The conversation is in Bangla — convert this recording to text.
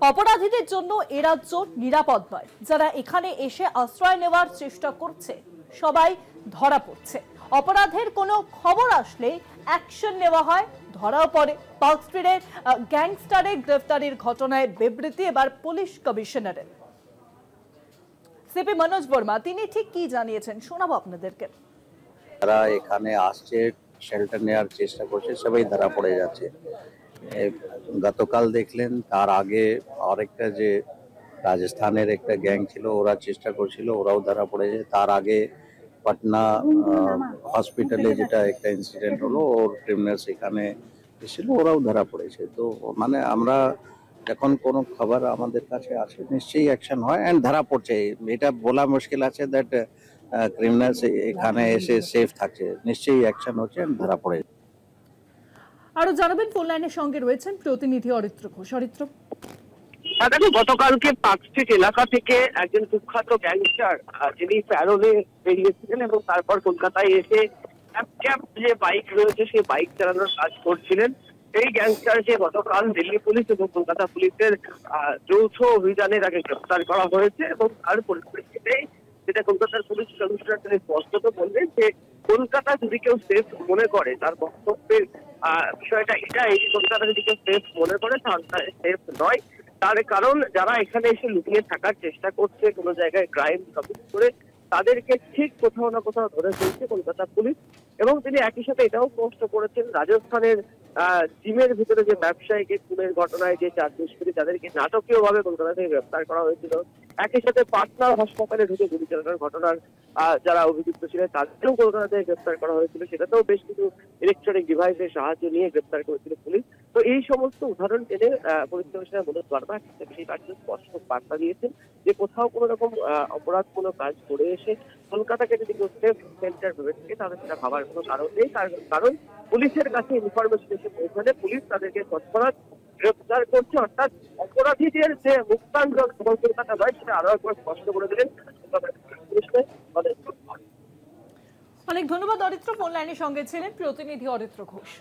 অপরাধীদের জন্য এ রাজ্য নিরাপদ নয়। যারা এখানে এসে আশ্রয় নেওয়ার চেষ্টা করছে সবাই ধরা পড়ছে। অপরাধের কোনো খবর আসলে অ্যাকশন নেওয়া হয়, ধরাও পড়ে। পার্ক স্ট্রিটের গ্যাংস্টারের গ্রেফতারির ঘটনায় বিবৃতি এবার পুলিশ কমিশনারের। সিপি মনোজ বর্মা তিনি ঠিক কি জানিয়েছেন শোনাবো আপনাদেরকে। যারা এখানে আসছে শেল্টার নেওয়ার চেষ্টা করছে সবাই ধরা পড়ে যাচ্ছে। গতকাল দেখলেন, তার আগে আরেকটা যে রাজস্থানের একটা গ্যাং ছিল, ওরা চেষ্টা করছিল, ওরাও ধরা পড়েছে। তার আগে পাটনা হসপিটালে যেটা একটা ইনসিডেন্ট হলো, ওর ক্রিমিনালস এখানে এসেছিল, ওরাও ধরা পড়েছে। তো মানে আমরা যখন কোনো খবর আমাদের কাছে আসে নিশ্চয়ই অ্যাকশন হয় এন্ড ধরা পড়ছে। এটা বলা মুশকিল আছে দ্যাট ক্রিমিনালস এখানে এসে সেফ থাকছে, নিশ্চয়ই অ্যাকশন হচ্ছে, ধরা পড়ে। আরো জানাবেন, ফোন লাইনের সঙ্গে রয়েছেন প্রতিনিধি অরিত্র ঘোষ। অরিত্র, দেখো, গতকালকে পার্ক স্ট্রিট এলাকা থেকে একজন কুখ্যাত গ্যাংস্টার যিনি প্যারোলে বেরিয়েছিলেন এবং তারপর কলকাতায় এসে ক্যাব যে বাইক রয়েছে সেই বাইক চালানোর কাজ করছিলেন। এই গ্যাংস্টারকে গতকাল দিল্লি পুলিশ এবং কলকাতা পুলিশের যৌথ অভিযানে তাকে গ্রেফতার করা হয়েছে এবং তার পরিপ্রেক্ষিতেই যেটা কলকাতার পুলিশ কমিশনার তিনি স্পষ্টত বললেন যে কলকাতা যদি কেউ সেফ মনে করে, তার বক্তব্যের বিষয়টা এটাই, কলকাতা যদি কেউ সেফ মনে করে তাহলে সেফ নয়। তার কারণ যারা এখানে এসে লুকিয়ে থাকার চেষ্টা করছে, কোনো জায়গায় ক্রাইম কমিট করে, তাদেরকে ঠিক কোথাও না কোথাও ধরে ফেলছে কলকাতা পুলিশ। এবং তিনি একই সাথে এটাও স্পষ্ট করেছেন, রাজস্থানের জিমের ভিতরে যে ব্যবসায়ীকে খুনের ঘটনায় যে 4 দুষ্কৃতী তাদেরকে নাটকীয় ভাবে কলকাতা থেকে গ্রেফতার করা হয়েছিল, একই সাথে পাটনা হাসপাতালে ঢুকে গুলি চালানোর ঘটনার যারা অভিযুক্ত ছিলেন তাদেরকেও কলকাতা থেকে গ্রেফতার করা হয়েছিল। সেটাতেও বেশ কিছু ইলেকট্রনিক ডিভাইসের সাহায্য নিয়ে গ্রেফতার করেছিল পুলিশ। তো এই সমস্ত উদাহরণ টেনে পুলিশ কমিশনার মনোজ বার্মা সেই কাজটি স্পষ্ট বার্তা দিয়েছেন যে কোথাও কোনো রকম অপরাধমূলক কাজ করে এসে কলকাতাকে যদি কেউ সেফ সেন্টার ভেবে থাকে তাহলে সেটা ভাবার কোনো কারণ নেই। কারণ পুলিশের কাছে ইনফরমেশন এসে পৌঁছালে পুলিশ তাদেরকে তৎক্ষণাৎ গ্রেফতার করছে। অর্থাৎ অপরাধীদের যে মুক্তান কলকাতা নয়, সেটা আরো একবার স্পষ্ট করে দিলেন। অনেক ধন্যবাদ অরিত্র। ফোন লাইনের সঙ্গে ছিলেন প্রতিনিধি অরিত্র ঘোষ।